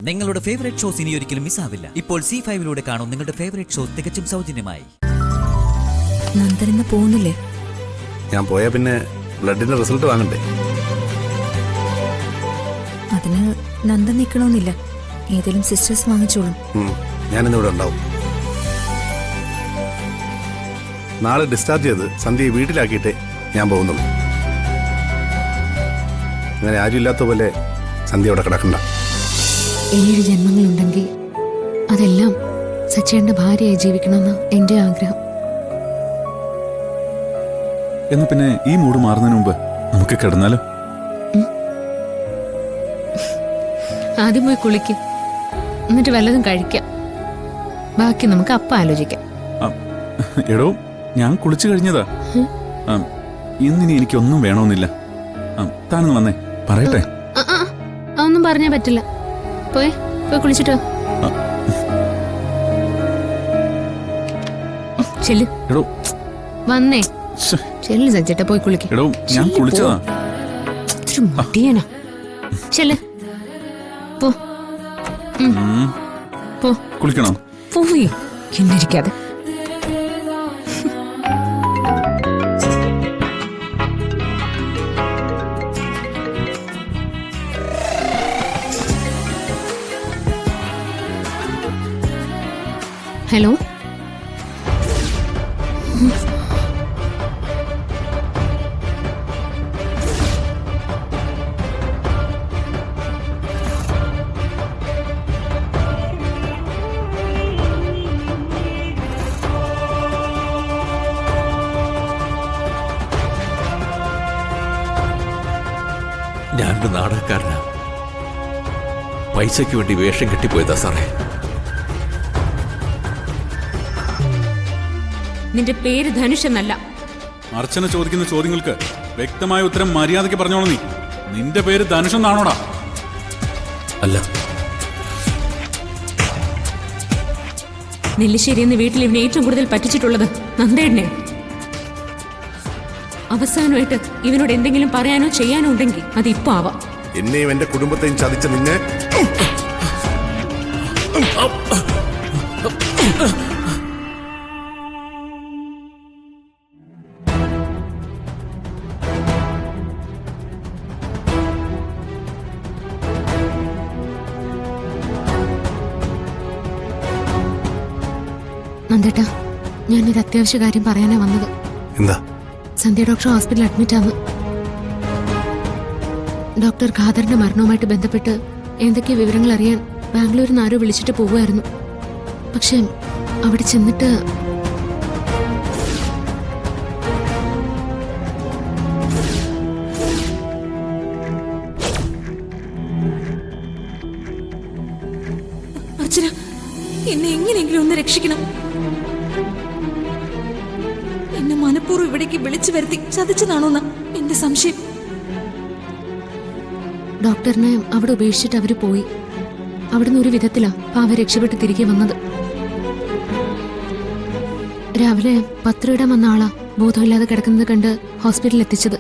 നിങ്ങളുടെ favourite shows ഇനി ഒരിക്കലും മിസ്സാവില്ല. ഇപ്പോൾ C5 കാണും നിങ്ങളുടെ ഫേവറേറ്റ് ഷോസ് തികച്ചും സൗജന്യമായി. നന്ദന പോകുന്നില്ലേ? ഞാൻ പോയാ പിന്നെ ബ്ലഡിന്റെ റിസൾട്ട് വാങ്ങണ്ടേ? അതിന് നന്ദൻ നിൽക്കണമെന്നില്ല. ഏതെങ്കിലും സിസ്റ്റേഴ്സ് വാങ്ങിച്ചോളും. ഞാനിന്നിവിടെ ഉണ്ടാവും. നാളെ ഡിസ്ചാർജ് ചെയ്ത് സന്ധ്യയെ വീട്ടിലാക്കിയിട്ടേ ഞാൻ പോകുന്നുള്ളൂ. അങ്ങനെ ആരും ഇല്ലാത്ത പോലെ സന്ധ്യ അവിടെ കിടക്കണ്ട. 7 ജന്മങ്ങളുണ്ടെങ്കിൽ അതെല്ലാം സച്ചേന്റെ ഭാര്യയായി ജീവിക്കണമെന്ന് എന്റെ ആഗ്രഹം. എന്നാ പിന്നെ ഈ മൂഡ് മാറുന്നതിന് മുമ്പ് നമുക്ക് കിടന്നാലോ? ആദ്യം പോയി കുളിക്ക്, എന്നിട്ട് വല്ലതും കഴിക്കാം. ബാക്കി നമുക്ക് അപ്പം ആലോചിക്കാം. എടോ, ഞാൻ കുളിച്ചു കഴിഞ്ഞതാ. ഇന്നിനി എനിക്കൊന്നും വേണമെന്നില്ല. താനൊന്ന് വന്നേ പറയട്ടെ. അതൊന്നും പറഞ്ഞാ പറ്റില്ല. പോയി കുളിച്ചിട്ടോ. ചെല്ലു. എടോ വന്നേ. ചെല്ലു സജ്ജേട്ടാ, പോയി കുളിക്ക്. എടോ, ഞാൻ കുളിച്ചതാ. മടിയനാ. ചെല്ല്. പോ പോ. കുളിക്കണോ? പോയി കിന്നിരിക്കാതെ. ഹലോ, ഞാനൊരു നാടകക്കാരനാ. പൈസയ്ക്ക് വേണ്ടി വേഷം കെട്ടിപ്പോയതാ സാറേ. നിന്റെ പേര് ധനുഷ് എന്നല്ല. അർച്ചന ചോദിക്കുന്ന ചോദ്യങ്ങൾക്ക് വ്യക്തമായ ഉത്തരം മര്യാദയ്ക്ക് പറഞ്ഞോളൂ. നിന്റെ പേര് ധനുഷ് എന്നാണോടാ? അല്ല. നെല്ലിശ്ശേരി എന്ന വീട്ടിൽ ഇവനെ ഏറ്റവും കൂടുതൽ പറ്റിച്ചിട്ടുള്ളത് നന്ദേടനെ. അവസാനമായിട്ട് ഇവനോട് എന്തെങ്കിലും പറയാനോ ചെയ്യാനോ ഉണ്ടെങ്കിൽ അത് ഇപ്പൊ ആവാം. എന്നെയും എന്റെ കുടുംബത്തെയും ചതിച്ച നിന്നെ നന്ദേട്ടാ, ഞാനൊരു അത്യാവശ്യ കാര്യം പറയാനാ വന്നത്. എന്താ? സന്ധ്യ ഡോക്ടർ ഹോസ്പിറ്റലിൽ അഡ്മിറ്റ് ആണ്. ഡോക്ടർ ഖാദറിന്റെ മരണവുമായിട്ട് ബന്ധപ്പെട്ട് എന്തൊക്കെ വിവരങ്ങൾ അറിയാൻ ബാംഗ്ലൂരിൽ നിന്ന് ആരോ വിളിച്ചിട്ട് പോവുമായിരുന്നു. പക്ഷെ അവിടെ ചെന്നിട്ട് അർച്ചന, എന്നെ എങ്ങനെയെങ്കിലും ഒന്ന് രക്ഷിക്കണം. എന്നെ മനഃപൂർവ്വം ഇവിടേക്ക് വിളിച്ചു വരുത്തി ചതിച്ചതാണോന്ന എന്റെ സംശയം. ഡോക്ടറിനെ അവിടെ ഉപേക്ഷിച്ചിട്ട് അവര് പോയി. അവിടുന്ന് ഒരു വിധത്തിലാ പാവ രക്ഷപ്പെട്ട് തിരികെ വന്നത്. രാവിലെ പത്രമിടാൻ വന്ന ആളാ ബോധമില്ലാതെ കിടക്കുന്നത് കണ്ട് ഹോസ്പിറ്റലിൽ എത്തിച്ചത്.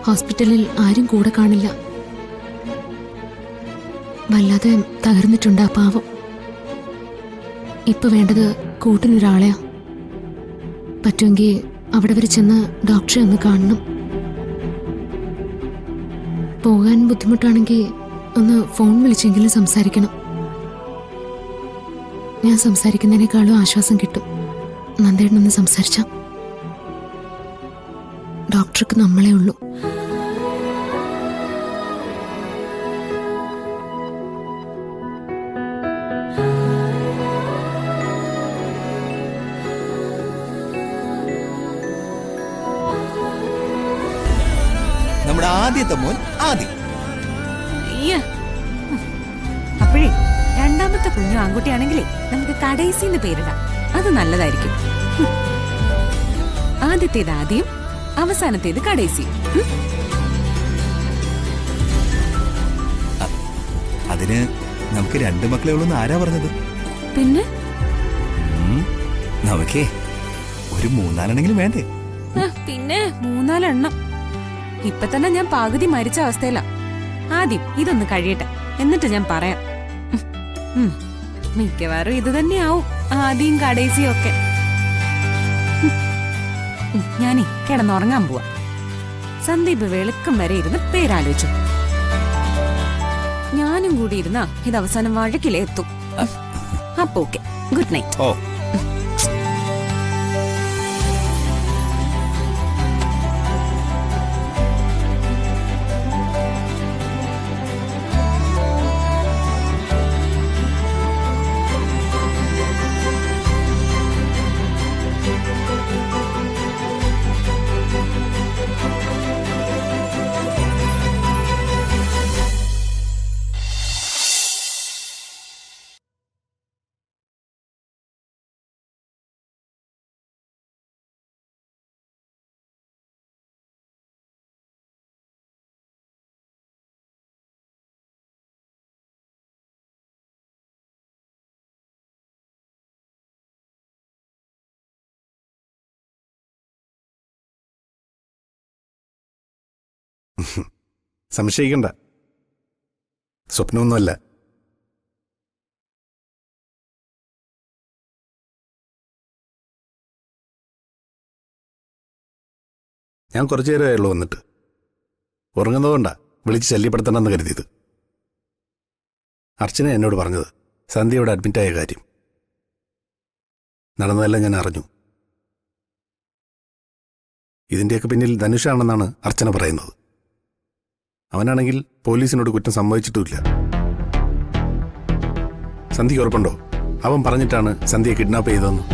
ഹോസ്പിറ്റലിൽ ആരും കൂടെ കാണില്ല. വല്ലാതെ തകർന്നിട്ടുണ്ട് ആ പാവം. ഇപ്പൊ വേണ്ടത് കൂട്ടിനൊരാളെയാ. പറ്റുമെങ്കിൽ അവിടെ വരെ ചെന്ന് ഡോക്ടറെ ഒന്ന് കാണണം. പോകാൻ ബുദ്ധിമുട്ടാണെങ്കിൽ ഒന്ന് ഫോൺ വിളിച്ചെങ്കിലും സംസാരിക്കണം. ഞാൻ സംസാരിക്കുന്നതിനേക്കാളും ആശ്വാസം കിട്ടും നന്ദേടനൊന്ന് സംസാരിച്ച. ഡോക്ടർക്ക് നമ്മളേ ഉള്ളൂ. നമ്മുടെ ആദ്യത്തെ മോൻ ആദി. അപ്പോഴേ രണ്ടാമത്തെ കുഞ്ഞു ആൺകുട്ടിയാണെങ്കിലേ നമുക്ക് കടൈസിന്ന് പേരിടാം. അത് നല്ലതായിരിക്കും. ആദ്യത്തേത് ആദ്യം, അവസാനത്തേത് കടൈസി. അതിന് നമുക്ക് 2 മക്കളെ ഉള്ളൂ ആരാ പറഞ്ഞത്? പിന്നെ നമുക്കേ ഒരു 3-4 വേണ്ടേ? പിന്നെ 3-4 ഇപ്പൊ തന്നെ ഞാൻ പകുതി മരിച്ച അവസ്ഥയിലാ. ആദ്യം ഇതൊന്ന് കഴിയട്ടെ. എന്നിട്ട് ഞാൻ പറയാം. ഉം. മിക്കവാറും ഇത് തന്നെയാവും ആദ്യം കടേസിയും ഒക്കെ. ഞാനേ കിടന്നുറങ്ങാൻ പോവാ. സന്ദീപ് വെളുക്കം വരെ ഇരുന്ന് പേരാലോചിച്ചു. ഞാനും കൂടി ഇരുന്നാ ഇത് അവസാനം വഴക്കിലെത്തും. അപ്പൊ ഓക്കെ, ഗുഡ് നൈറ്റ്. ഓ സംശയിക്കണ്ട, സ്വപ്നമൊന്നുമല്ല. ഞാൻ കുറച്ചു നേരമായുള്ളൂ വന്നിട്ട്. ഉറങ്ങുന്നതുകൊണ്ടാ വിളിച്ച് ശല്യപ്പെടുത്തണമെന്ന് കരുതിയത്. അർച്ചന എന്നോട് പറഞ്ഞത് സന്ധ്യയോട് അഡ്മിറ്റായ കാര്യം. നടന്നതെല്ലാം ഞാൻ അറിഞ്ഞു. ഇതിൻ്റെയൊക്കെ പിന്നിൽ ധനുഷാണെന്നാണ് അർച്ചന പറയുന്നത്. അവനാണെങ്കിൽ പോലീസിനോട് കുറ്റം സമ്മതിച്ചിട്ടുമില്ല. സന്ധ്യയ്ക്ക് ഉറപ്പുണ്ടോ അവൻ പറഞ്ഞിട്ടാണ് സന്ധ്യയെ കിഡ്നാപ്പ് ചെയ്തതെന്ന്?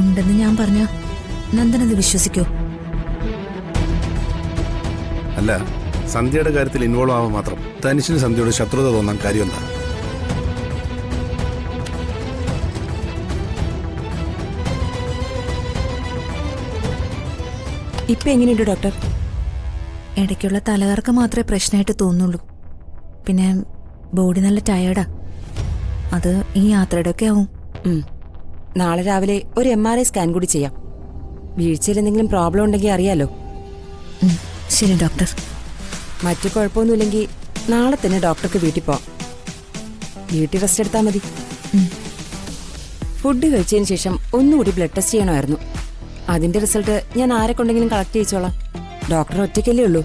ഉണ്ടെന്ന് ഞാൻ പറഞ്ഞ നന്ദനത് വിശ്വസിക്കോ? അല്ല, സന്ധ്യയുടെ കാര്യത്തിൽ ഇൻവോൾവ് ആവാൻ മാത്രം ധനുഷിന് സന്ധ്യയോട് ശത്രുത തോന്നാൻ കാര്യം എന്താ? ഇപ്പൊ എങ്ങനെയുണ്ട് ഡോക്ടർ? ഇടയ്ക്കുള്ള തലകറക്കം മാത്രമേ പ്രശ്നമായിട്ട് തോന്നുള്ളൂ. പിന്നെ ബോഡി നല്ല ടയേർഡാ. അത് ഈ യാത്രയുടെ ഒക്കെ ആവും. നാളെ രാവിലെ ഒരു MRI സ്കാൻ കൂടി ചെയ്യാം. വീഴ്ചയിൽ എന്തെങ്കിലും പ്രോബ്ലം ഉണ്ടെങ്കിൽ അറിയാലോ. ശരി ഡോക്ടർ. മറ്റു കുഴപ്പമൊന്നുമില്ലെങ്കിൽ നാളെ തന്നെ ഡോക്ടർക്ക് വീട്ടിൽ പോവാം. വീട്ടിൽ റെസ്റ്റ് എടുത്താൽ മതി. ഫുഡ് കഴിച്ചതിന് ശേഷം ഒന്നുകൂടി ബ്ലഡ് ടെസ്റ്റ് ചെയ്യണമായിരുന്നു. അതിന്റെ റിസൾട്ട് ഞാൻ ആരെ കൊണ്ടെങ്കിലും കളക്ട് ചെയ്യിച്ചോളാം. ഡോക്ടർ ഒറ്റയ്ക്കല്ലേ ഉള്ളൂ?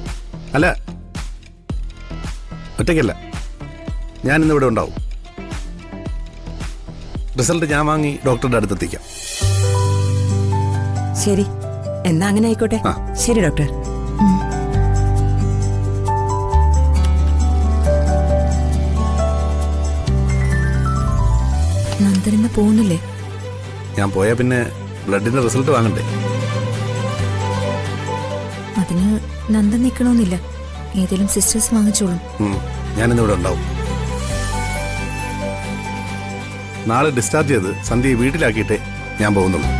അല്ല, ഒറ്റയ്ക്കല്ല, ഞാൻ ഇന്നിവിടെ ഉണ്ടാവും. റിസൾട്ട് ഞാൻ വാങ്ങി ഡോക്ടറുടെ അടുത്തെത്തിക്കാം. ശരി, എന്നാ അങ്ങനെ ആയിക്കോട്ടെ. ശരി ഡോക്ടർ. നന്ദനിന്ന് പോകുന്നില്ലേ? ഞാൻ പോയാൽ പിന്നെ ബ്ലഡിന്റെ റിസൾട്ട് വാങ്ങണ്ടേ? അതിന് നന്ദൻ നിൽക്കണമെന്നില്ല. ഏതെങ്കിലും സിസ്റ്റേഴ്സ് വാങ്ങിച്ചോളും. ഞാനിന്നിവിടെ ഉണ്ടാവും. നാളെ ഡിസ്ചാർജ് ചെയ്ത് സന്ധ്യയെ വീട്ടിലാക്കിയിട്ടേ ഞാൻ പോകുന്നുള്ളൂ.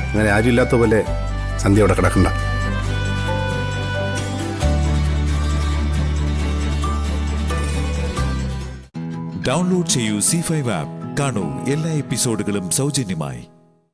അങ്ങനെ ആരുമില്ലാത്ത പോലെ സന്ധ്യ അവിടെ കിടക്കണ്ട. ഡൗൺലോഡ് ചെയ്യൂ C5 ആപ്പ്. കാണൂ എല്ലാ എപ്പിസോഡുകളും സൗജന്യമായി.